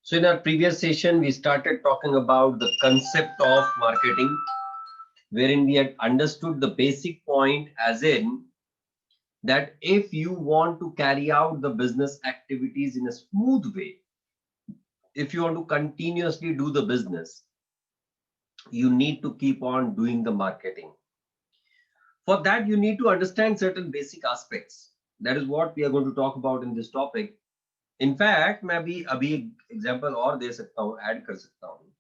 So in our previous session, we started talking about the concept of marketing, wherein we had understood the basic point as in that if you want to carry out the business activities in a smooth way, if you want to continuously do the business, you need to keep on doing the marketing. For that, you need to understand certain basic aspects. That is what we are going to talk about in this topic. In fact, मैं अभी एक example और दे सकता हूँ, add कर सकता हूँ.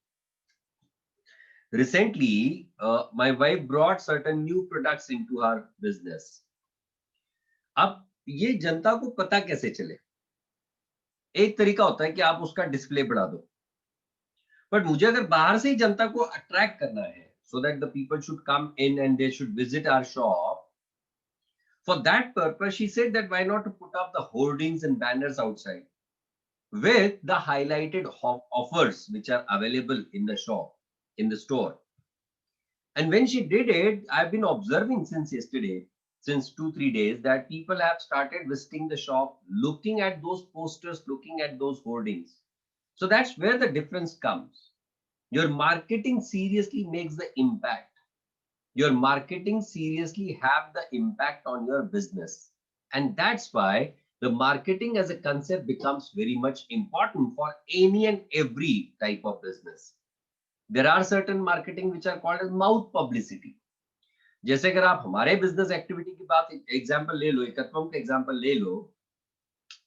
Recently, my wife brought certain new products into her business. अब ये जनता को पता कैसे चले? एक तरीका होता है कि आप उसका डिस्प्ले बढ़ा दो, बट मुझे अगर बाहर से ही जनता को अट्रैक्ट करना है, so that the people should come in and they should visit our shop. For that purpose, she said that why not to put up the hoardings and banners outside with the highlighted offers which are available in the shop, in the store. And when she did it, I've been observing since yesterday, since 2-3 days, that people have started visiting the shop, looking at those posters, looking at those hoardings. So that's where the difference comes. Your marketing seriously makes the impact. Your marketing seriously have the impact on your business. And that's why the marketing as a concept becomes very much important for any and every type of business. There are certain marketing which are called as mouth publicity. जैसे अगर आप हमारे business activity की बात example ले लो, एकत्वम का example ले लो.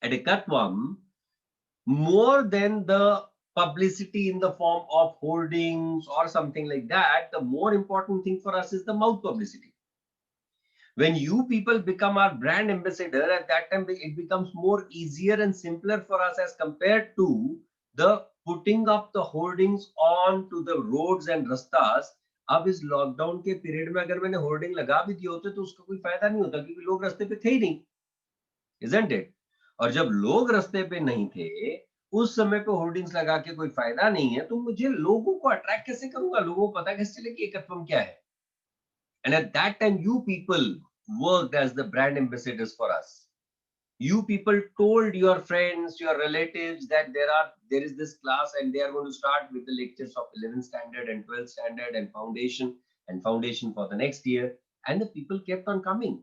At Ekatvam, more than the publicity in the form of hoardings or something like that, the more important thing for us is the mouth publicity. When you people become our brand ambassador, at that time it becomes more easier and simpler for us as compared to the putting up the hoardings on to the roads and rastas. अब इस lockdown के period में अगर मैंने hoarding लगा भी दिए होते तो उसका कोई फायदा नहीं होता, क्योंकि लोग रास्ते पे थे ही नहीं, isn't it? और जब लोग रास्ते पे नहीं थे, उस समय पे होर्डिंग्स लगा के कोई फायदा नहीं है, तो मुझे लोगों को अट्रैक्ट कैसे करूंगा? लोगों को पता कैसे चले कि एकत्वम क्या है? And at that time, you people worked as the brand ambassadors for us. You people told your friends, your relatives that there is this class and they are going to start with the lectures of 11th standard and 12th standard and foundation for the next year. And the people kept on coming.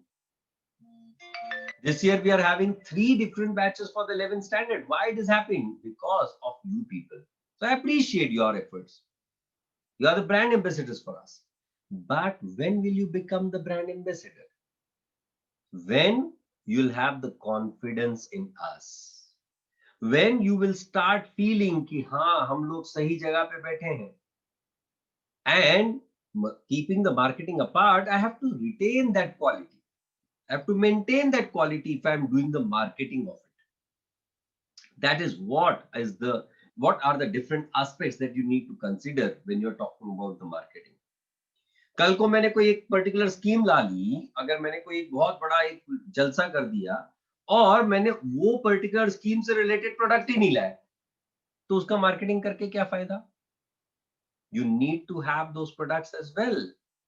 This year we are having 3 different batches for the 11th standard. Why it is happening? Because of you people. So I appreciate your efforts. You are the brand ambassadors for us. But when will you become the brand ambassador? When you'll have the confidence in us, when you will start feeling कि हाँ हम लोग सही जगह पे बैठे हैं. And keeping the marketing apart, I have to retain that quality. I have to maintain that quality if I'm doing the marketing of it. That is what are the different aspects that you need to consider when you're talking about the marketing. कल को मैंने कोई एक particular scheme ला ली, अगर मैंने कोई एक बहुत बड़ा एक जलसा कर दिया और मैंने वो पर्टिकुलर स्कीम से रिलेटेड प्रोडक्ट ही नहीं लाया, तो उसका मार्केटिंग करके क्या फायदा? You need to have those products as well.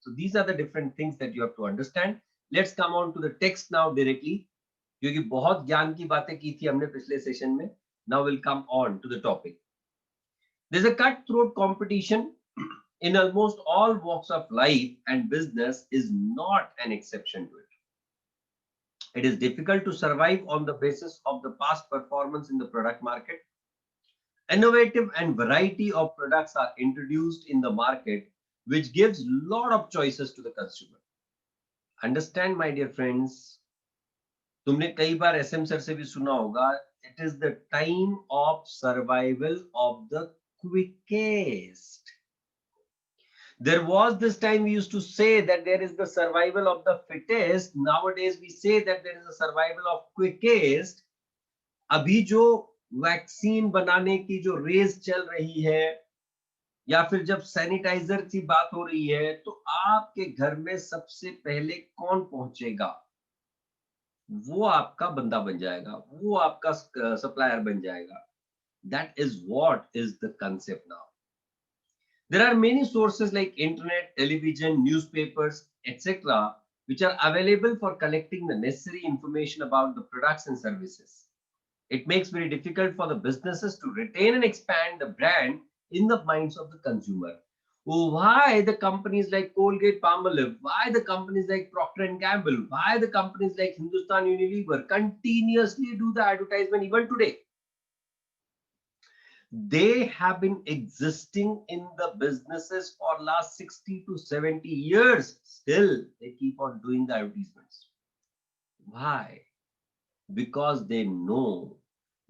So these are the different things that you have to understand. Let's come on to the text now directly, क्योंकि बहुत ज्ञान की बातें की थी हमने पिछले सेशन में. Now we'll come on to the topic. There's a cutthroat competition in almost all walks of life, and business is not an exception to it. It is difficult to survive on the basis of the past performance in the product market. Innovative and variety of products are introduced in the market, which gives a lot of choices to the consumer. Understand, my dear friends, तुमने कई बार SM sir से भी सुना होगा, it is the time of survival of the quickest. There was this time we used to say that there is the survival of the fittest. Nowadays we say that there is a survival of quickest. अभी जो vaccine बनाने की जो race चल रही है, या फिर जब सैनिटाइजर की बात हो रही है, तो आपके घर में सबसे पहले कौन पहुंचेगा? वो आपका बंदा बन जाएगा, वो आपका सप्लायर बन जाएगा. That is what is the concept now. There are many sources like internet, television, newspapers, etc., which are available for collecting the necessary information about the products and services. It makes very difficult for the businesses to retain and expand the brand in the minds of the consumer. Why the companies like Colgate Palmolive, why the companies like Procter and Gamble, why the companies like Hindustan Unilever continuously do the advertisement even today? They have been existing in the businesses for last 60 to 70 years. Still, they keep on doing the advertisements. Why? Because they know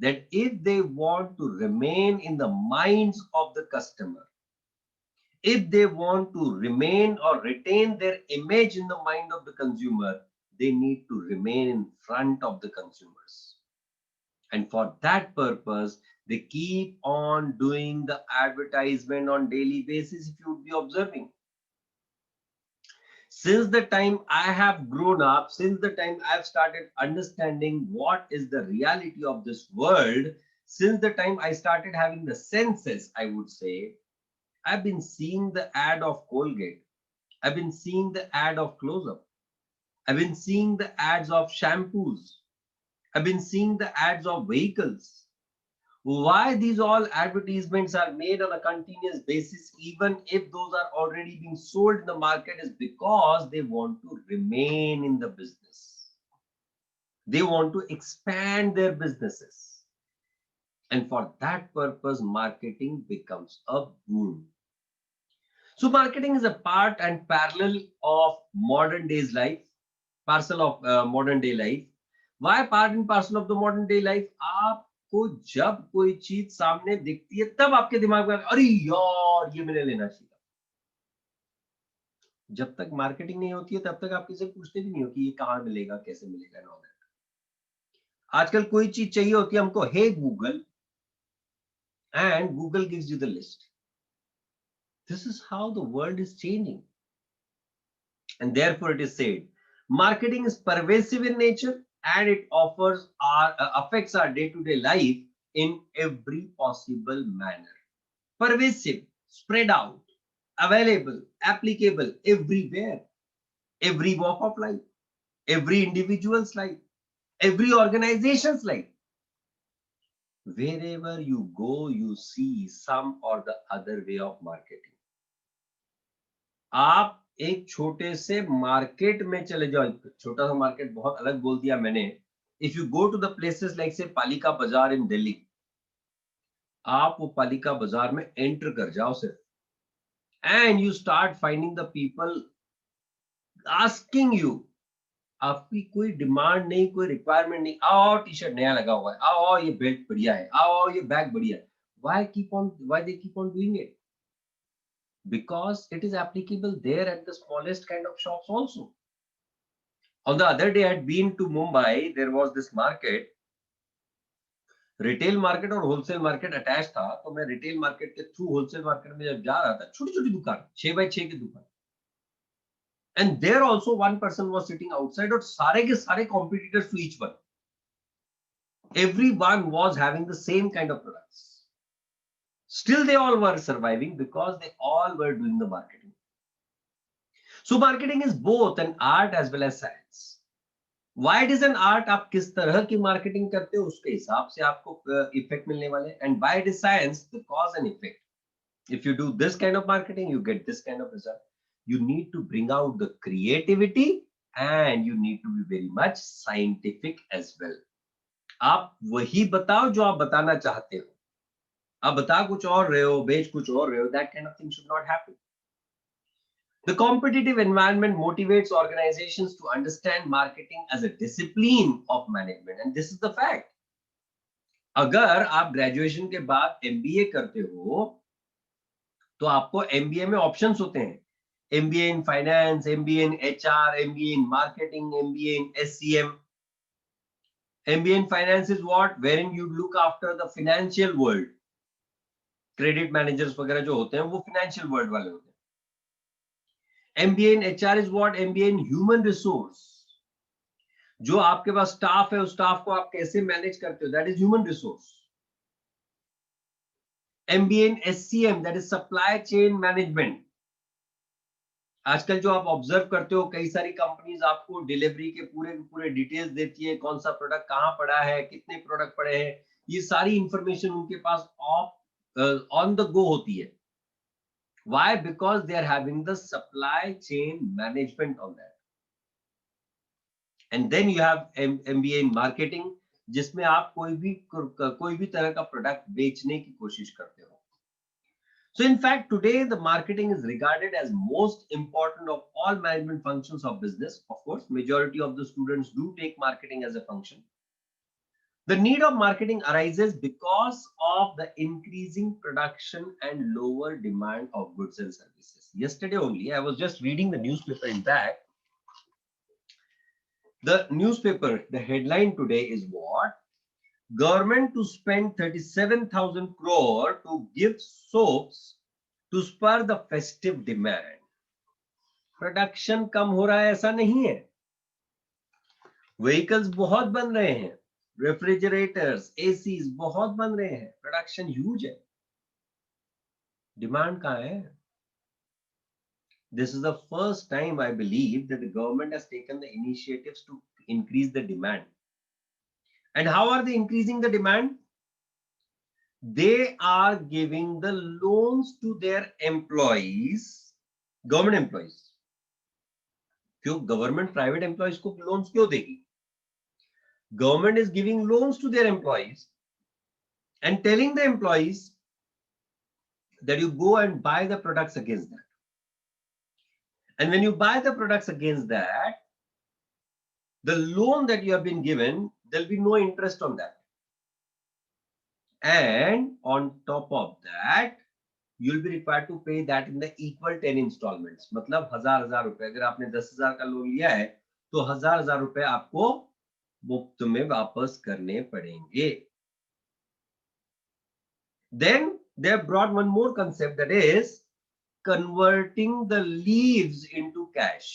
that if they want to remain in the minds of the customer, if they want to remain or retain their image in the mind of the consumer, they need to remain in front of the consumers. And for that purpose, they keep on doing the advertisement on daily basis. If you would be observing, since the time I have grown up, since the time I've started understanding what is the reality of this world, since the time I started having the senses, I would say, I've been seeing the ad of Colgate. I've been seeing the ad of Close Up. I've been seeing the ads of shampoos. I've been seeing the ads of vehicles. Why these all advertisements are made on a continuous basis, even if those are already being sold in the market, is because they want to remain in the business. They want to expand their businesses. And for that purpose, marketing becomes a boon. So marketing is a part and parallel of modern day's life, parcel of modern day life. Why part and parcel of the modern day life? आपको जब कोई चीज सामने दिखती है तब आपके दिमाग में अरे यार ये मैंने लेना चाहिए। जब तक मार्केटिंग नहीं होती है तब तक आप किसी से पूछते भी नहीं हो कि ये कहाँ मिलेगा, कैसे मिलेगा ना। आजकल कोई चीज चाहिए होती है हमको, hey Google, and Google gives you the list. This is how the world is changing, and therefore it is said marketing is pervasive in nature and it offers our affects our day-to-day life in every possible manner. Pervasive, spread out, available, applicable everywhere, every walk of life, every individual's life, every organization's life. Wherever you go, you see some or the other way of marketing. आप एक छोटे से market में चले जाओ, छोटा सा market बहुत अलग बोल दिया मैंने। If you go to the places like say Palika बाजार इन दिल्ली, आप वो पालिका बाजार में एंटर कर जाओ सिर्फ, and you start finding the people asking you, आपकी कोई डिमांड नहीं, कोई रिक्वायरमेंट नहीं, आओ टी शर्ट नया लगा हुआ है, आओ ये बेल्ट बढ़िया है, आओ ये बैग बढ़िया है। why they keep on doing it? Because it is applicable there at the smallest kind of shops also. On the other day, I had been to Mumbai. There was this market, retail market और wholesale market attach था। तो मैं retail market के through wholesale market में जब जा रहा था, छोटी छोटी दुकान, 6x6 की दुकान, and there also one person was sitting outside, और सारे के सारे competitors to each one, everyone was having the same kind of products. Still they all were surviving because they all were doing the marketing. So marketing is both an art as well as science. Why it is an art? आप किस तरह की marketing करते हो उसके हिसाब से आपको इफेक्ट मिलने वाले। and why it is science? The cause and effect. If you do this kind of marketing, you get this kind of result. You need to bring out the creativity and you need to be very much scientific as well. आप वही बताओ जो आप बताना चाहते हो, आप बता कुछ और रहे हो, बेच कुछ और रहे हो, that kind of thing should not happen. The competitive environment motivates organizations to understand marketing as a discipline of management, and this is the fact. अगर आप ग्रेजुएशन के बाद एमबीए करते हो तो आपको एमबीए में ऑप्शंस होते हैं, MBA in finance, MBA in HR, MBA in marketing, MBA in SCM. MBA in finance is what? Wherein you look after the financial world. Credit managers वगैरह जो होते हैं वो financial world वाले होते हैं. MBA in HR is what? MBA in human resource. जो आपके पास स्टाफ है उस स्टाफ को आप कैसे मैनेज करते हो, that is human resource. MBA in SCM, that is supply chain management. आजकल जो आप ऑब्जर्व करते हो, कई सारी कंपनीज आपको डिलीवरी के पूरे डिटेल्स देती है, कौन सा प्रोडक्ट कहाँ पड़ा है, कितने प्रोडक्ट पड़े हैं, ये सारी इंफॉर्मेशन उनके पास ऑन द गो होती है. Why? Because they are having the supply chain management on that. And then you have MBA in marketing, जिसमें आप कोई भी तरह का प्रोडक्ट बेचने की कोशिश करते हो. So in fact, today the marketing is regarded as most important of all management functions of business. Of course, majority of the students do take marketing as a function. The need of marketing arises because of the increasing production and lower demand of goods and services. Yesterday only, I was just reading the newspaper. In fact, the newspaper, the headline today is what? Government to spend 37,000 crore to give soaps to spur the festive demand. Production कम हो रहा है ऐसा नहीं है. Vehicles बहुत बन रहे हैं. रेफ्रिजरेटर्स, एसीज बहुत बन रहे हैं. प्रोडक्शन ह्यूज है. डिमांड कहाँ है? This is the first time I believe that the government has taken the initiatives to increase the demand. And how are they increasing the demand? They are giving the loans to their employees, government employees. क्यों government private employees को loans क्यों देगी? Government is giving loans to their employees and telling the employees that you go and buy the products against that. And when you buy the products against that, the loan that you have been given, there'll be no interest on that. And on top of that, you'll be required to pay that in the equal 10 installments. मतलब हजार रुपए. अगर आपने 10,000 का loan लिया है, तो हजार रुपए आपको मुफ्त में वापस करने पड़ेंगे. Then they have brought one more concept, that is converting the leaves into cash,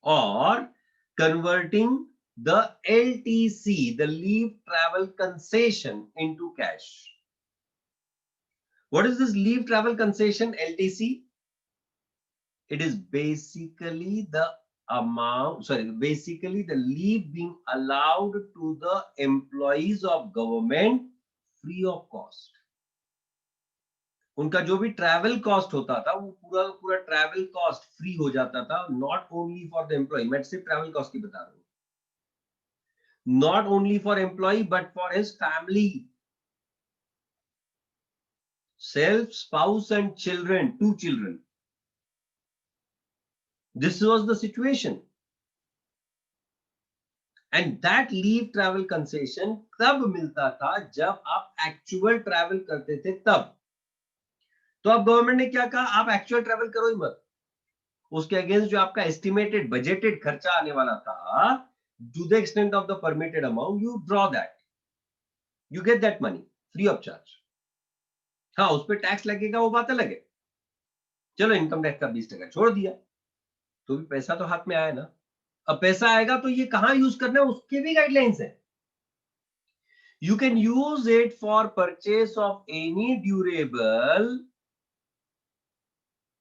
or converting the LTC, the leave travel concession, into cash. What is this leave travel concession, LTC? It is basically the basically the leave being allowed to the employees of government free of cost. उनका जो भी travel cost होता था, वो पूरा travel cost free हो जाता था. Not only for the employee, मैं सिर्फ ट्रैवल कॉस्ट की बता रहा हूं. Not only for employee but for his family, self, spouse and children, 2 children. This was the situation. And that leave travel concession तब मिलता था जब आप एक्चुअल ट्रैवल करते थे तब. तो अब गवर्नमेंट ने क्या कहा? आप एक्चुअल ट्रैवल करो ही मत. उसके अगेंस्ट जो आपका एस्टिमेटेड बजटेड खर्चा आने वाला था, to the extent of the permitted amount, you draw that, you get that money free of charge. हाँ, उस पर टैक्स लगेगा, वो बात अलग है. चलो इनकम टैक्स का 20% छोड़ दिया, तो भी पैसा तो हाथ में आया ना. अब पैसा आएगा तो ये कहां यूज करना है, उसके भी गाइडलाइंस है. You can use it for purchase of any durable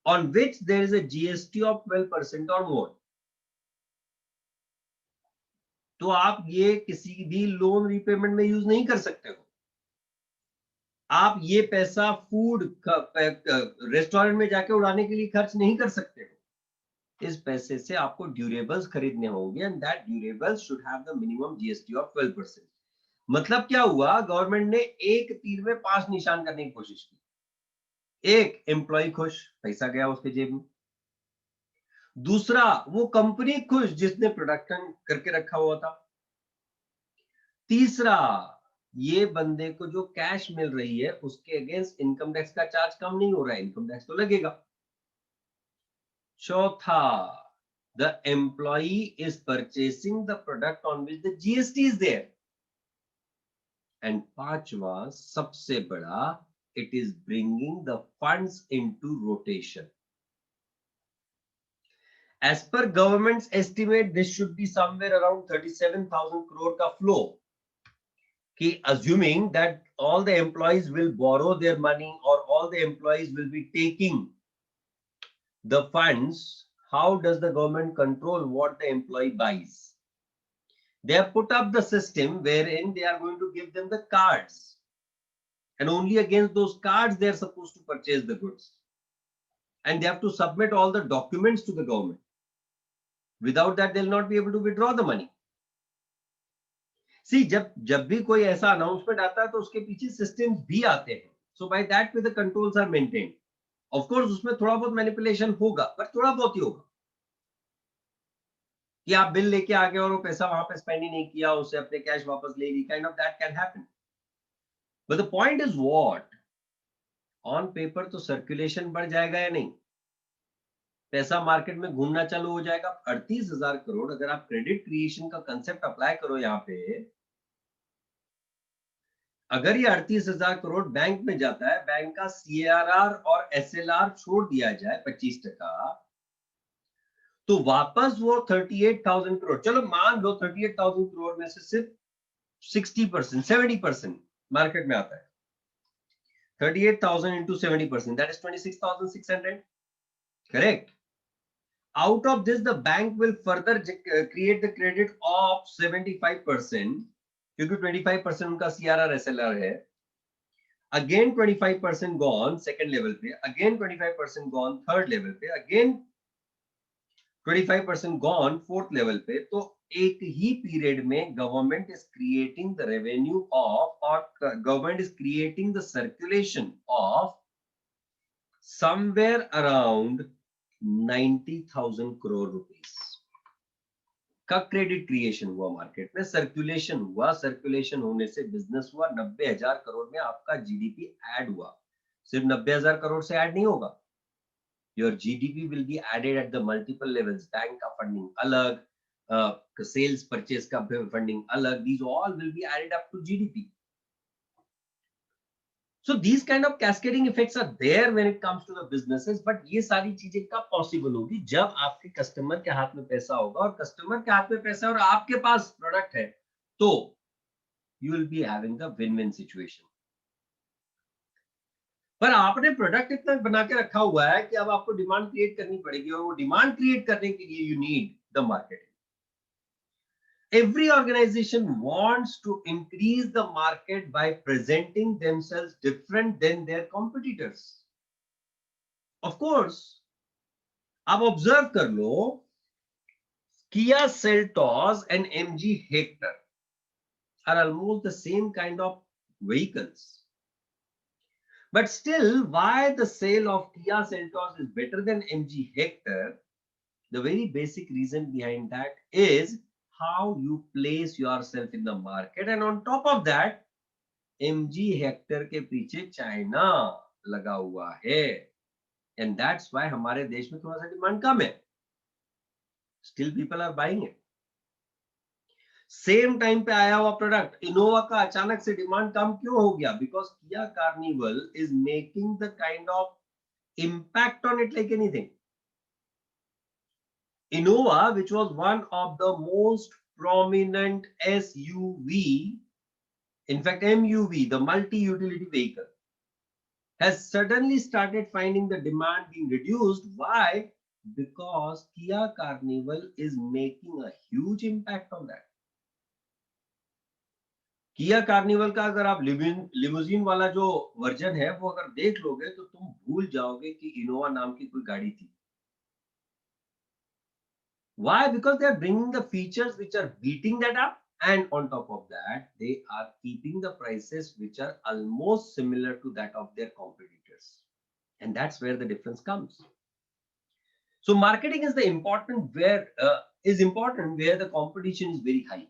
on which there is a GST of 12% or more. तो आप ये किसी भी लोन रिपेमेंट में यूज नहीं कर सकते हो. आप ये पैसा फूड रेस्टोरेंट में जाके उड़ाने के लिए खर्च नहीं कर सकते हो. इस पैसे से आपको ड्यूरेबल्स खरीदने होंगे, and that durables should have the minimum GST of 12%. मतलब क्या हुआ? गवर्नमेंट ने एक तीर में 5 निशान करने की कोशिश की. एक, एम्प्लॉय खुश, पैसा गया उसके जेब में. दूसरा, वो कंपनी खुश जिसने प्रोडक्शन करके रखा हुआ था. तीसरा, ये बंदे को जो कैश मिल रही है उसके अगेंस्ट इनकम टैक्स का चार्ज कम नहीं हो रहा है, इनकम टैक्स तो लगेगा. चौथा, the employee is purchasing the product on which the GST is there. And पांचवा, सबसे बड़ा, it is bringing the funds into rotation. As per government's estimate, this should be somewhere around 37,000 crore ka flow. Ki assuming that all the employees will borrow their money or all the employees will be taking the funds, how does the government control what the employee buys? They have put up the system wherein they are going to give them the cards, and only against those cards they are supposed to purchase the goods, and they have to submit all the documents to the government. Without that they'll not be able to withdraw the money. See, जब भी कोई ऐसा announcement आता है तो उसके पीछे systems भी आते हैं, so by that way the controls are maintained. Of course उसमें थोड़ा बहुत मैनिपुलेशन होगा, पर थोड़ा बहुत ही होगा कि आप बिल लेके आ गए और वो पैसा वहां पे स्पेंड ही नहीं किया, उससे अपने कैश वापस ले ली, kind of that can happen. But the point is what, on paper तो सर्कुलेशन बढ़ जाएगा या नहीं, पैसा मार्केट में घूमना चालू हो जाएगा. 38,000 करोड़ अगर आप क्रेडिट क्रिएशन का कंसेप्ट अप्लाई करो यहाँ पे, अगर ये 38,000 करोड़ बैंक में जाता है, बैंक का सीआरआर और एसएलआर छोड़ दिया जाए 25%, तो वापस वो 38,000 करोड़, चलो मान लो 38,000 करोड़ में से सिर्फ 60%, 70% मार्केट में आता है. 38,000 into 70%, that is 26,600. Correct. Out of this, the bank will further create the credit of 75%, क्योंकि 25% उनका CRR SLR है. Again 25% gone second level पे, again 25% gone third level पे, again 25% gone fourth level पे. तो एक ही पीरियड में government is creating the revenue of, और government is creating the circulation of somewhere around 90,000 crore rupees का क्रेडिट क्रिएशन हुआ मार्केट में, सर्कुलेशन हुआ. सर्कुलेशन होने से बिजनेस हुआ. 90,000 करोड़ में आपका जीडीपी ऐड हुआ. सिर्फ 90,000 करोड़ से ऐड नहीं होगा, your GDP will be added at the multiple levels. Bank का फंडिंग अलग, सेल्स परचेज का फंडिंग अलग, these all will be added up to GDP. So these kind of cascading effects are there when it comes to the businesses, but ये सारी चीजें कब possible होगी, जब आपके कस्टमर के हाथ में पैसा होगा, और कस्टमर के हाथ में पैसा और आपके पास प्रोडक्ट है, तो you will be having the win-win situation. पर आपने प्रोडक्ट इतना बना के रखा हुआ है कि अब आपको डिमांड क्रिएट करनी पड़ेगी, और वो डिमांड क्रिएट करने के लिए you need the marketing. Every organization wants to increase the market by presenting themselves different than their competitors. Of course, आप ऑब्जर्व कर लो, Kia Seltos and MG Hector are almost the same kind of vehicles. But still, why the sale of Kia Seltos is better than MG Hector? The very basic reason behind that is how you place yourself in the market, and on top of that, MG Hector के पीछे China लगा हुआ है, and that's why हमारे देश में थोड़ा सा डिमांड कम है. Still people are buying it. Same time पे आया हुआ प्रोडक्ट इनोवा का अचानक से डिमांड कम क्यों हो गया? Because Kia Carnival is making the kind of impact on it like anything. Innova, which was one of the most prominent SUV, in fact MUV, the multi-utility vehicle, has suddenly started finding the demand being reduced. Why? Because Kia Carnival is making a huge impact on that. Kia Carnival का अगर आप limousine वाला जो version है वो अगर देख लोगे तो तुम भूल जाओगे कि इनोवा नाम की कोई गाड़ी थी. Why? Because they are bringing the features which are beating that up, and on top of that they are keeping the prices which are almost similar to that of their competitors, and that's where the difference comes. So marketing is the important where the competition is very high.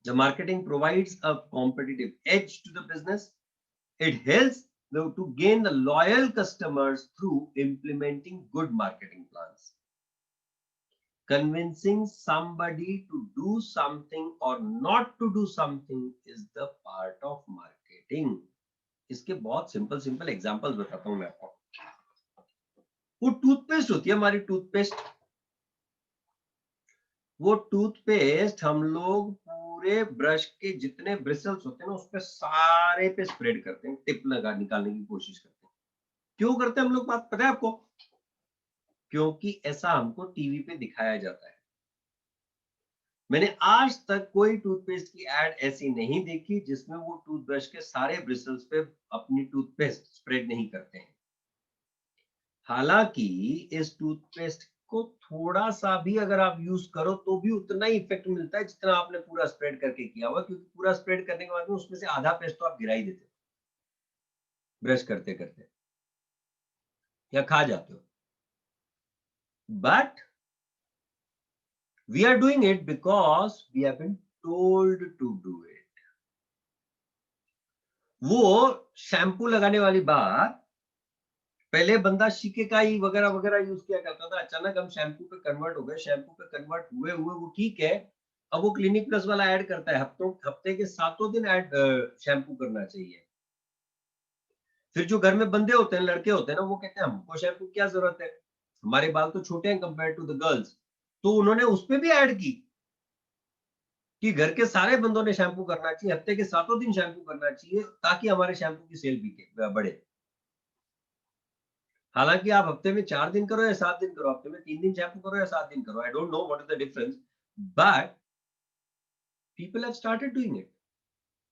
The marketing provides a competitive edge to the business. It helps to gain the loyal customers through implementing good marketing plans. Convincing somebody to do something or not to do something is the part of marketing. इसके बहुत simple examples बताता हूं मैं आपको. वो toothpaste होती है हमारी टूथपेस्ट, वो टूथपेस्ट हम लोग पूरे ब्रश के जितने ब्रिसल्स होते हैं ना उस पे सारे पे स्प्रेड करते हैं, टिप लगा निकालने की कोशिश करते हैं. क्यों करते हैं हम लोग, बात पता है आपको? क्योंकि ऐसा हमको टीवी पे दिखाया जाता है। मैंने आज तक कोई टूथपेस्ट की एड ऐसी नहीं देखी जिसमें वो टूथब्रश के सारे ब्रिसल्स पे अपनी टूथपेस्ट स्प्रेड नहीं करते हैं। हालांकि इस टूथपेस्ट को थोड़ा सा भी अगर आप यूज करो तो भी उतना ही इफेक्ट मिलता है जितना आपने पूरा स्प्रेड करके किया हुआ, क्योंकि पूरा स्प्रेड करने के बाद में उसमें से आधा पेस्ट तो आप गिरा ही देते हो ब्रश करते करते, या खा जाते हो। But we are doing it because we have been told to do it. वो शैम्पू लगाने वाली बात, पहले बंदा शिकेकाई वगैरह वगैरह यूज किया करता था, अचानक हम शैम्पू पे कन्वर्ट हो गए, शैम्पू पे कन्वर्ट हुए हुए वो ठीक है। अब वो क्लिनिक प्लस वाला ऐड करता है, हफ्ते के 7 दिन ऐड शैम्पू करना चाहिए। फिर जो घर में बंदे होते हैं, लड़के होते हैं ना, वो कहते हैं हमको शैम्पू क्या जरूरत है, हमारे बाल तो छोटे हैं कंपेयर टू द गर्ल्स। तो उन्होंने उस पे भी ऐड की कि घर के सारे बंदों ने शैम्पू करना चाहिए, हफ्ते के 7 दिन शैम्पू करना चाहिए, ताकि हमारे शैम्पू की सेल भी बढ़े। हालांकि आप हफ्ते में 4 दिन करो या 7 दिन करो, हफ्ते में 3 दिन शैम्पू करो या 7 दिन करो, I don't know what is the difference, but people have started doing it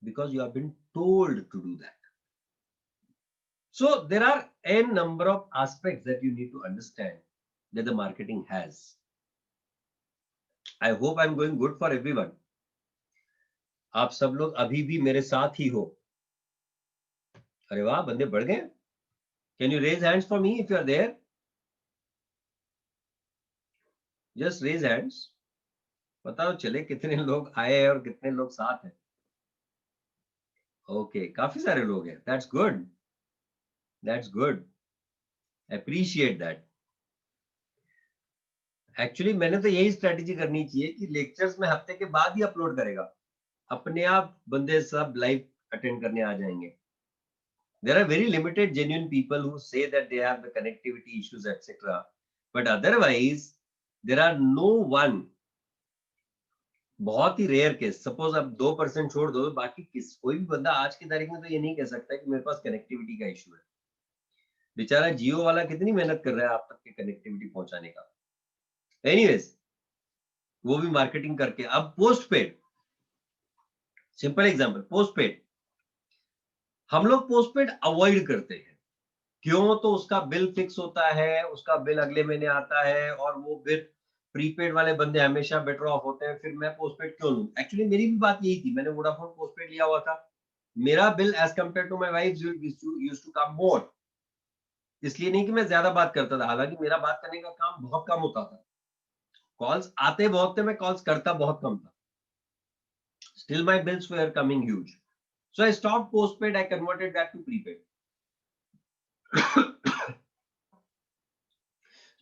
because you have been told to do that. So there are n number of aspects that you need to understand that the marketing has. I hope I'm going good for everyone. आप सब लोग अभी भी मेरे साथ ही हो? अरे वाह, बंदे बढ़ गए। Can you raise hands for me if you are there? Just raise hands. बताओ चले कितने लोग आए हैं और कितने लोग साथ हैं। ओके, काफी सारे लोग हैं। That's good, that's good, appreciate that. Actually मैंने तो यही स्ट्रेटेजी करनी चाहिए कि लेक्चर्स में हफ्ते के बाद ही अपलोड करेगा, अपने आप बंदे सब लाइव अटेंड करने आ जाएंगे। There are very limited genuine people who say that they have the connectivity issues etc, but otherwise there are no one, बहुत ही रेयर केस, सपोज अब 2% छोड़ दो, बाकी कोई भी बंदा आज की तारीख में तो ये नहीं कह सकता कि मेरे पास कनेक्टिविटी का इशू है। बेचारा जियो वाला कितनी मेहनत कर रहा है आप तक की कनेक्टिविटी पहुंचाने का। एनीवेज, वो भी मार्केटिंग करके। अब post paid, simple example, post paid, हम लोग पोस्ट पेड अवॉइड करते हैं। क्यों? तो उसका बिल फिक्स होता है, उसका बिल अगले महीने आता है, और वो फिर प्रीपेड वाले बंदे हमेशा बेटर ऑफ होते हैं। फिर मैं पोस्टपेड क्यों लूं? एक्चुअली मेरी भी बात यही थी, मैंने वोडाफोन पोस्टपेड लिया हुआ था, मेरा bill as compare to my wife used to come more. इसलिए नहीं कि मैं ज्यादा बात करता था, हालांकि मेरा बात करने का काम बहुत कम होता था, कॉल्स आते बहुत थे, मैं कॉल्स करता बहुत कम था, still my bills were coming huge, so I stopped postpaid, I converted that to prepaid.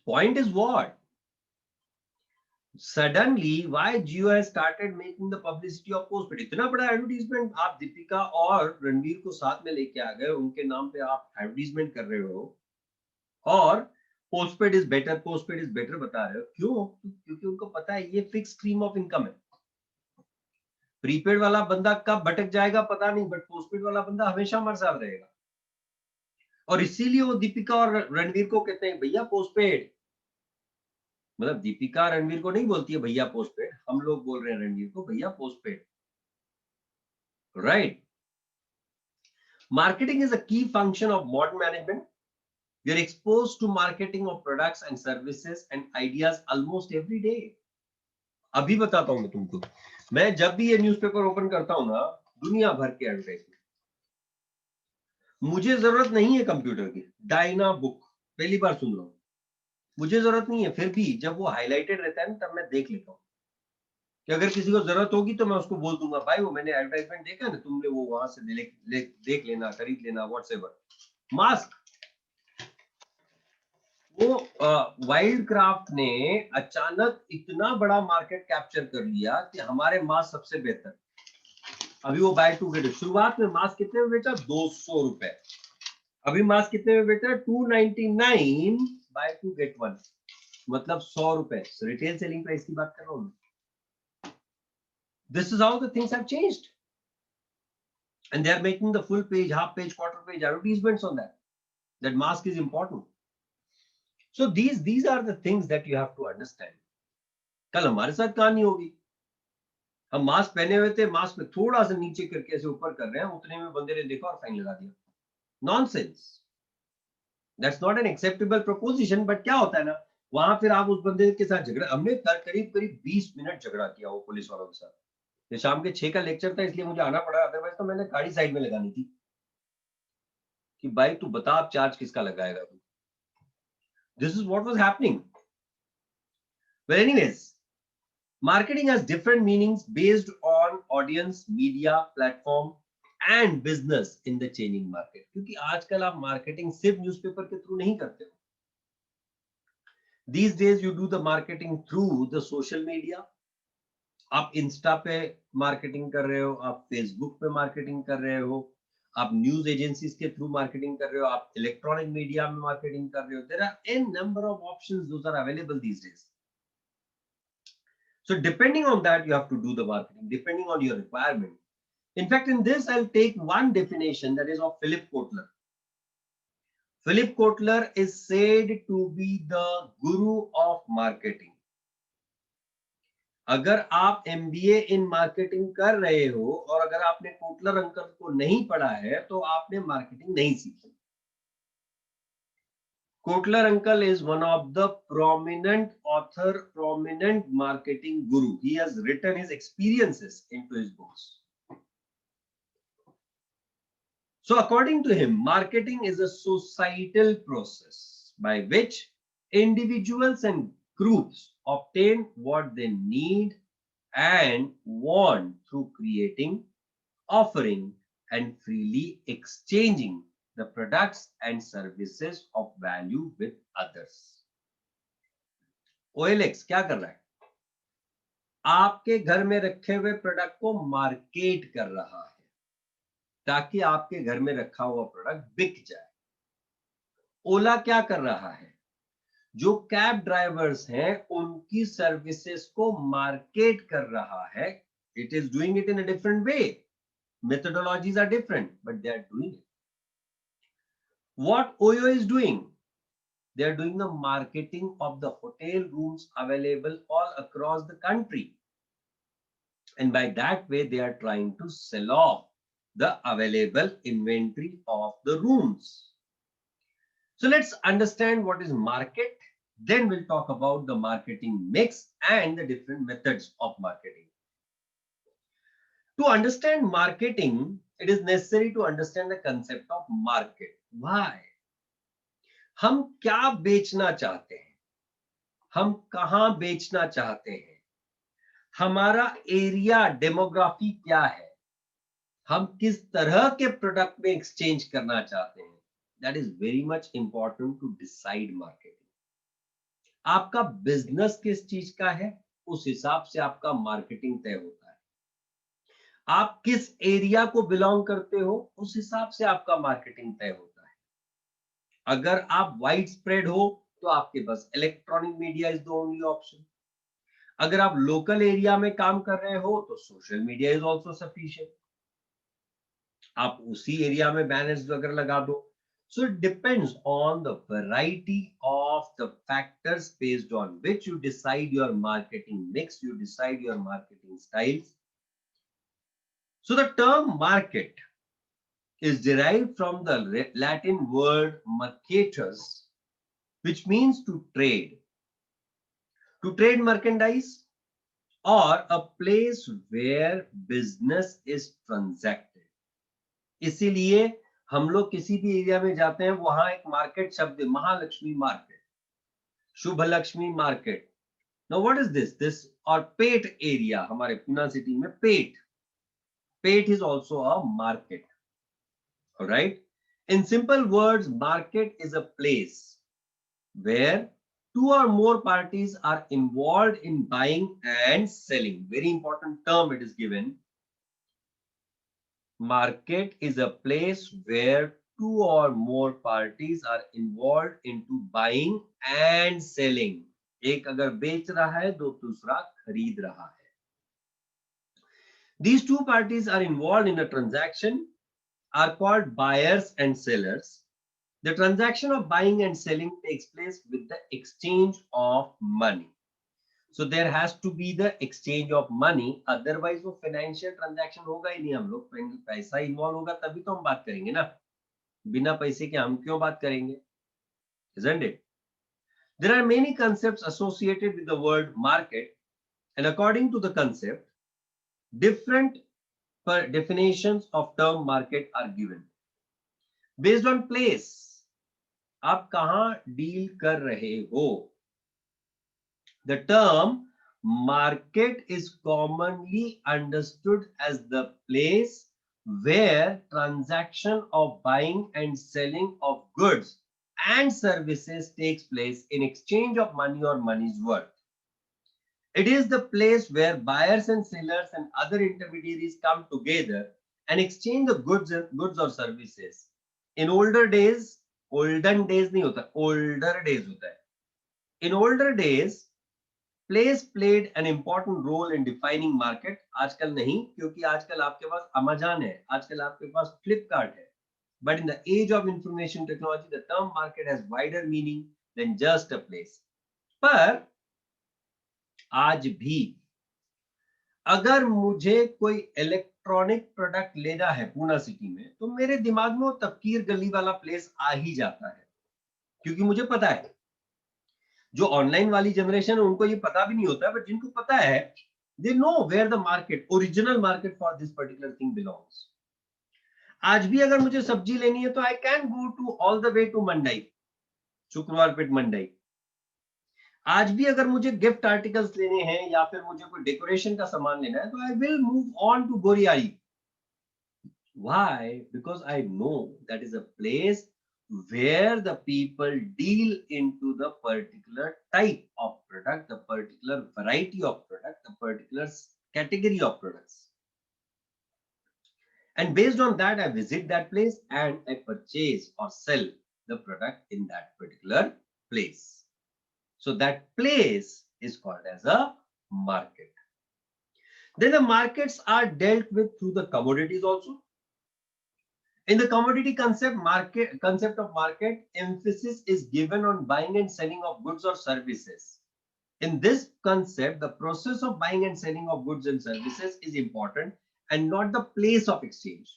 Point is what? Suddenly, why Jio has started making the publicity of postpaid? इतना बड़ा एडवर्टीजमेंट आप दीपिका और रणवीर को साथ में लेके आ गए, उनके नाम पे आप एडवर्टीजमेंट कर रहे हो और पोस्टपेड इज बेटर बता रहे हो। क्यों? क्योंकि उनको पता है ये फिक्स स्ट्रीम ऑफ इनकम है। प्रीपेड वाला बंदा कब भटक जाएगा पता नहीं, बट पोस्टपेड वाला बंदा हमेशा हमारे साथ रहेगा। और इसीलिए वो दीपिका और रणवीर को कहते हैं भैया पोस्टपेड। मतलब दीपिका रणवीर को नहीं बोलती है भैया पोस्टपेड, हम लोग बोल रहे हैं रणवीर को भैया postpaid, right? Marketing is a key function of modern management. You are exposed to marketing of products and services and ideas almost every day. अभी बताता हूं मैं तुमको, मैं जब भी ये न्यूज़पेपर ओपन करता हूं ना, दुनिया भर के एडवर्टाइजमेंट। मुझे जरूरत नहीं है कंप्यूटर की, डायना बुक पहली बार सुन रहा हूं, मुझे जरूरत नहीं है, फिर भी जब वो हाईलाइटेड रहता है ना, तब मैं देख लेता हूँ कि अगर किसी को जरूरत होगी तो मैं उसको बोल दूंगा भाई वो मैंने एडवर्टाइजमेंट देखा है ना, तुमने वो वहां से देख लेना, खरीद लेना, व्हाट्सएवर। मास्क, वो वाइल्ड क्राफ्ट ने अचानक इतना बड़ा मार्केट कैप्चर कर लिया कि हमारे मास्क सबसे बेहतर। अभी वो बाय टू गेट, शुरुआत में मास्क कितने में बेचा? 200 रुपए। अभी मास्क कितने में बेचा? 299, बाय टू गेट वन, मतलब 100 रुपए। रिटेल सेलिंग प्राइस की बात कर रहा हूं। This is how the things have changed, and they are making the full page, half page, quarter page advertisements on that mask is important. So these are the things that you have to understand. कल हमारे साथ कहानी होगी, हम mask पहने हुए थे, mask में थोड़ा सा नीचे करके ऐसे ऊपर कर रहे हैं, उतने में बंदे ने देखा और फाइन लगा दिया. Nonsense. That's not an acceptable proposition. But क्या होता है ना, वहां फिर आप उस बंदे के साथ झगड़ा, हमने करीब करीब 20 मिनट झगड़ा किया वो पुलिस वालों के साथ. ये शाम के 6 का लेक्चर था इसलिए मुझे आना पड़ा, अदरवाइज तो मैंने गाड़ी साइड में लगानी थी कि भाई तू बता आप चार्ज किसका लगाएगा तू. This is what was happening. Well anyways, marketing has different meanings based on audience, media, platform and business in the changing market. क्योंकि आजकल आप मार्केटिंग सिर्फ न्यूज़पेपर के थ्रू नहीं करते हो. These days you do the marketing through the social media. आप Insta पे मार्केटिंग कर रहे हो, आप फेसबुक पे मार्केटिंग कर रहे हो, आप न्यूज एजेंसीज के थ्रू मार्केटिंग कर रहे हो, आप इलेक्ट्रॉनिक मीडिया में मार्केटिंग कर रहे हो. There are an number of options those are available these days. So depending on that, you have to do the marketing, depending on your requirement. In fact, in this, I'll take one definition that is of Philip Kotler. Philip Kotler is said to be the guru of marketing. अगर आप MBA in marketing कर रहे हो और अगर आपने Kotler uncle को नहीं पढ़ा है तो आपने मार्केटिंग नहीं सीखी. Kotler uncle is one of the prominent author, prominent marketing guru. He has written his experiences into his books. So according to him, marketing is a societal process by which individuals and groups obtain what they need and want through creating, offering, and freely exchanging the products and services of value with others. OLX क्या कर रहा है? आपके घर में रखे हुए product को मार्केट कर रहा है ताकि आपके घर में रखा हुआ प्रोडक्ट बिक जाए. ओला क्या कर रहा है? जो कैब ड्राइवर्स हैं उनकी सर्विसेज को मार्केट कर रहा है. It is doing it in a different way. Methodologies are different, but they are doing it. What OYO is doing? They are doing the marketing of the hotel rooms available all across the country. And by that way, they are trying to sell off the available inventory of the rooms. So let's understand what is market. Then we'll talk about the marketing mix and the different methods of marketing. To understand marketing, it is necessary to understand the concept of market. Why? हम क्या बेचना चाहते हैं, हम कहां बेचना चाहते हैं, हमारा एरिया डेमोग्राफी क्या है, हम किस तरह के प्रोडक्ट में एक्सचेंज करना चाहते हैं. That is very much important to decide marketing. आपका बिजनेस किस चीज का है, उस हिसाब से आपका मार्केटिंग तय होता है. आप किस एरिया को बिलोंग करते हो, उस हिसाब से आपका मार्केटिंग तय होता है. अगर आप वाइड स्प्रेड हो तो आपके पास electronic media is the only option. अगर आप लोकल एरिया में काम कर रहे हो तो social media is also sufficient. आप उसी एरिया में बैनर्स वगैरह लगा दो. So it depends on the variety of the factors based on which you decide your marketing mix, you decide your marketing styles. So the term market is derived from the Latin word mercatus, which means to trade merchandise or a place where business is transacted. इसीलिए हम लोग किसी भी area में जाते हैं वहां एक मार्केट शब्द, Mahalakshmi market, Shubh Lakshmi market. Now what is this or Peth area, हमारे पूना सिटी में Peth is also a market. Alright. In simple words, market is a place where two or more parties are involved in buying and selling. Very important term it is given. Market is a place where two or more parties are involved into buying and selling. एक अगर बेच रहा है तो दूसरा खरीद रहा है. These two parties are involved in a transaction are called buyers and sellers. The transaction of buying and selling takes place with the exchange of money. So there has to be the exchange of money, otherwise वो financial transaction होगा ही नहीं. हम लोग पैसा involve होगा तभी तो हम बात करेंगे ना. बिना पैसे के हम क्यों बात करेंगे? Isn't it? There are many concepts associated with the word market, and according to the concept, different definitions of term market are given. Based on place, आप कहां डील कर रहे हो? The term market is commonly understood as the place where transaction of buying and selling of goods and services takes place in exchange of money or money's worth. It is the place where buyers and sellers and other intermediaries come together and exchange the goods or services. In older days, olden days नहीं होता, older days होता है. In older days, place played an important role in defining market. आजकल नहीं, क्योंकि आजकल आपके पास Amazon है, आजकल आपके पास Flipkart है. But in the age of information technology, the term market has wider meaning than just a place. पर आज भी अगर मुझे कोई इलेक्ट्रॉनिक प्रोडक्ट लेना है पूना सिटी में, तो मेरे दिमाग में वो तफकीर गली वाला प्लेस आ ही जाता है, क्योंकि मुझे पता है. जो ऑनलाइन वाली जनरेशन है उनको ये पता भी नहीं होता है, बट जिनको पता है, they know where the market, original market for this particular thing belongs. आज भी अगर मुझे सब्जी लेनी है तो I can go to all the way to Mandai, Shukrawar Peth मंडई. आज भी अगर मुझे गिफ्ट आर्टिकल्स लेने हैं या फिर मुझे कोई डेकोरेशन का सामान लेना है, तो I will move on to grocery. Why? Because I know that is a place where the people deal into the particular type of product, the particular variety of product, the particular category of products. And based on that, I visit that place and I purchase or sell the product in that particular place. So that place is called as a market. Then the markets are dealt with through the commodities also. In the commodity concept of market, emphasis is given on buying and selling of goods or services. In this concept, the process of buying and selling of goods and services is important and not the place of exchange.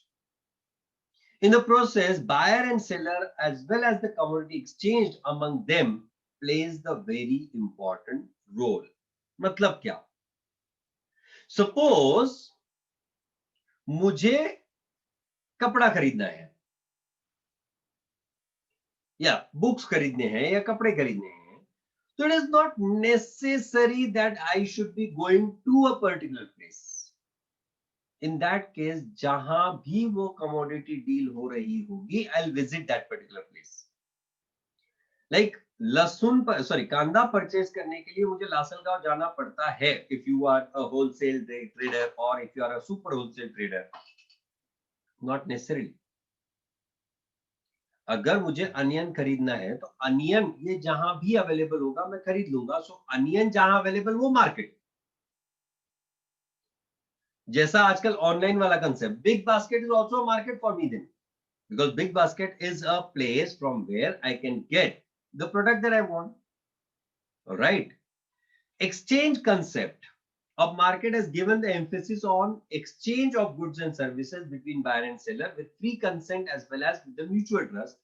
In the process, buyer and seller as well as the commodity exchanged among them plays the very important role. मतलब क्या? Suppose मुझे कपड़ा खरीदना है या books खरीदने हैं या कपड़े खरीदने हैं, तो it is not necessary that I should be going to a particular place. In that case जहां भी वो कमोडिटी डील हो रही होगी, I will visit that particular place. Like कांदा परचेज करने के लिए मुझे लासलगांव जाना पड़ता है if you are a wholesale trader or if you are a super wholesale trader. Not necessarily. अगर मुझे अनियन खरीदना है तो अनियन ये जहां भी अवेलेबल होगा मैं खरीद लूंगा. सो अनियन जहां अवेलेबल वो मार्केट. जैसा आजकल ऑनलाइन वाला concept, Big Basket is also a market for me then, because Big Basket is a place from where I can get the product that I want. Right. Exchange concept of market has given the emphasis on exchange of goods and services between buyer and seller with free consent as well as with the mutual trust.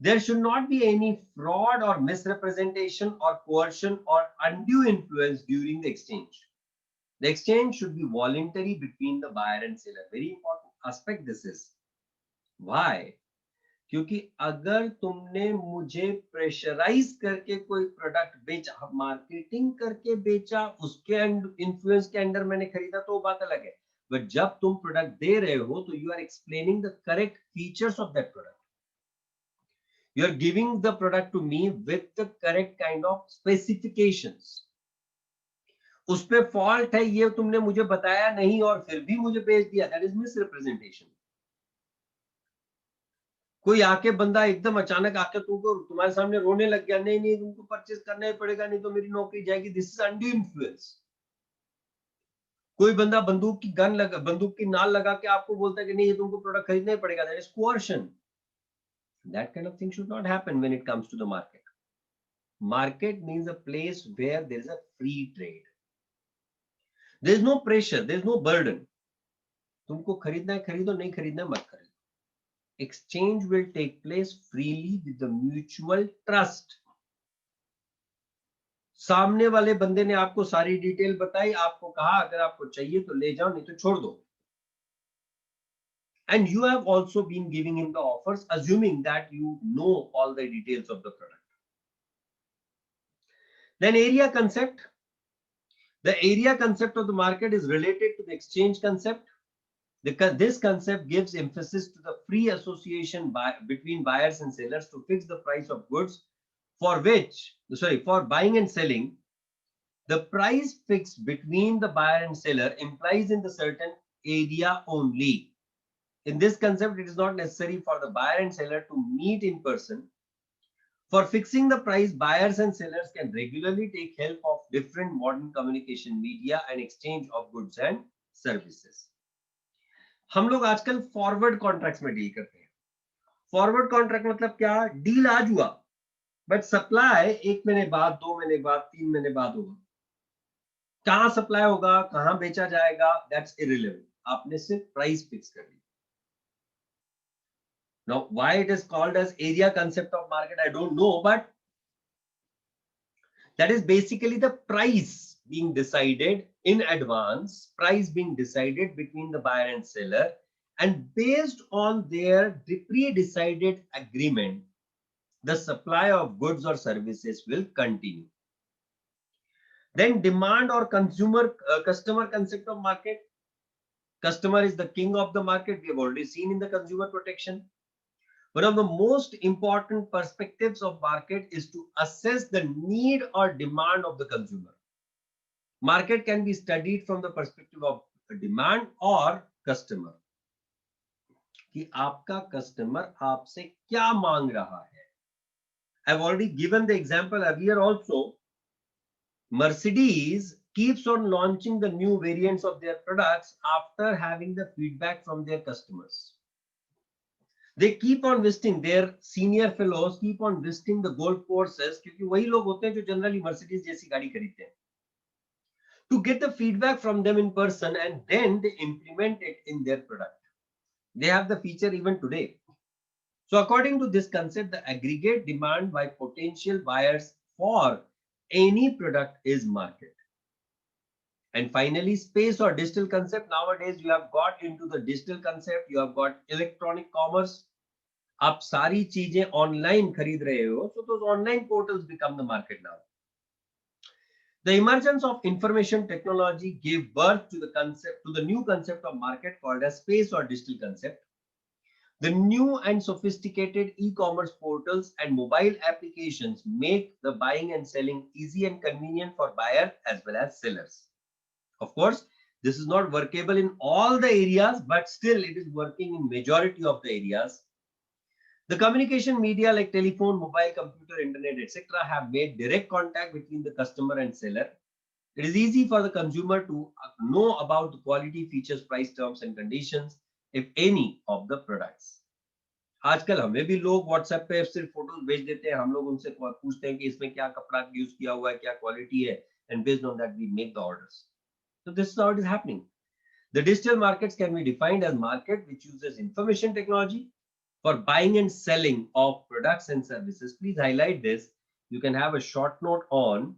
There should not be any fraud or misrepresentation or coercion or undue influence during the exchange. The exchange should be voluntary between the buyer and seller. Very important aspect this is. Why? क्योंकि अगर तुमने मुझे pressurise करके कोई product बेचा, marketing करके बेचा, उसके इन्फ्लुएंस के अंडर मैंने खरीदा, तो वो बात अलग है. बट जब तुम प्रोडक्ट दे रहे हो तो you are explaining the correct features of that product. You are giving the product to me with the correct kind of specifications. उस पे फॉल्ट है ये तुमने मुझे बताया नहीं और फिर भी मुझे बेच दिया, दैट इज मिसरिप्रेजेंटेशन. कोई आके बंदा एकदम अचानक आके तुमको तुम्हारे सामने रोने लग गया, नहीं नहीं तुमको परचेज करना ही पड़ेगा, नहीं तो मेरी नौकरी जाएगी. This is undue influence. कोई बंदा बंदूक की नाल लगा के आपको बोलता है कि नहीं ये तुमको प्रोडक्ट खरीदना ही पड़ेगा, that is coercion. That kind of thing should not happen when it comes to the market. Market means a place where there is a free trade. There is no pressure, there is no burden. तुमको खरीदना है खरीदो, नहीं खरीदना है मत खरीदो. Exchange will take place freely with the mutual trust. सामने वाले बंदे ने आपको सारी डिटेल बताई, आपको कहा अगर आपको चाहिए तो ले जाओ, नहीं तो छोड़ दो. And you have also been giving him the offers, assuming that you know all the details of the product. Then area concept. The area concept of the market is related to the exchange concept. This concept gives emphasis to the free association between buyers and sellers to fix the price of goods for buying and selling. The price fixed between the buyer and seller implies in the certain area only. In this concept, it is not necessary for the buyer and seller to meet in person. For fixing the price, buyers and sellers can regularly take help of different modern communication media and exchange of goods and services. हम लोग आजकल forward contracts में deal करते हैं. Forward contract मतलब क्या? Deal आज हुआ, बट सप्लाई 1 महीने बाद, 2 महीने बाद, 3 महीने बाद होगा. कहां सप्लाई होगा, कहां बेचा जाएगा, दैट्स इररिलेवेंट. आपने सिर्फ प्राइस फिक्स कर दी. Now, why it is called as area concept of market, I don't know, but that is basically the price being decided in advance, price being decided between the buyer and seller, and based on their pre-decided agreement, the supply of goods or services will continue. Then demand or customer concept of market. Customer is the king of the market. We have already seen in the consumer protection. One of the most important perspectives of market is to assess the need or demand of the consumer. Market can be studied from the perspective of demand or customer. कि आपका customer आपसे क्या मांग रहा है. I've already given the example earlier also. Mercedes keeps on launching the new variants of their products after having the feedback from their customers. They keep on visiting, their senior fellows keep on visiting the golf courses, क्योंकि वही लोग होते हैं जो generally Mercedes जैसी गाड़ी खरीदते हैं, to get the feedback from them in person, and then they implement it in their product. They have the feature even today. So according to this concept, the aggregate demand by potential buyers for any product is market. And finally, space or digital concept. Nowadays, you have got into the digital concept, you have got electronic commerce. आप सारी चीजें online खरीद रहे हो, so those online portals become the market now. The emergence of information technology gave birth to the new concept of market called as space or digital concept. The new and sophisticated e-commerce portals and mobile applications make the buying and selling easy and convenient for buyers as well as sellers. Of course, this is not workable in all the areas, but still it is working in majority of the areas. The communication media like telephone, mobile, computer, internet, etc. have made direct contact between the customer and seller. It is easy for the consumer to know about the quality, features, price, terms and conditions, if any, of the products. आजकल हमें भी लोग WhatsApp पे सिर्फ photos भेज देते हैं, हम लोग उनसे पूछते हैं कि इसमें क्या कपड़ा यूज किया हुआ है, क्या क्वालिटी है, and based on that we make the orders. So this is how it is happening. The digital markets can be defined as market which uses information technology for buying and selling of products and services. Please highlight this. You can have a short note on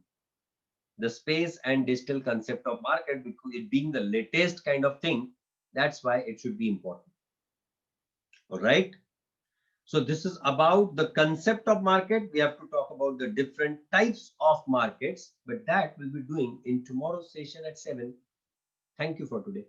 the space and digital concept of market, because it being the latest kind of thing, that's why it should be important. All right. So this is about the concept of market. We have to talk about the different types of markets, but that we'll be doing in tomorrow's session at 7. Thank you for today.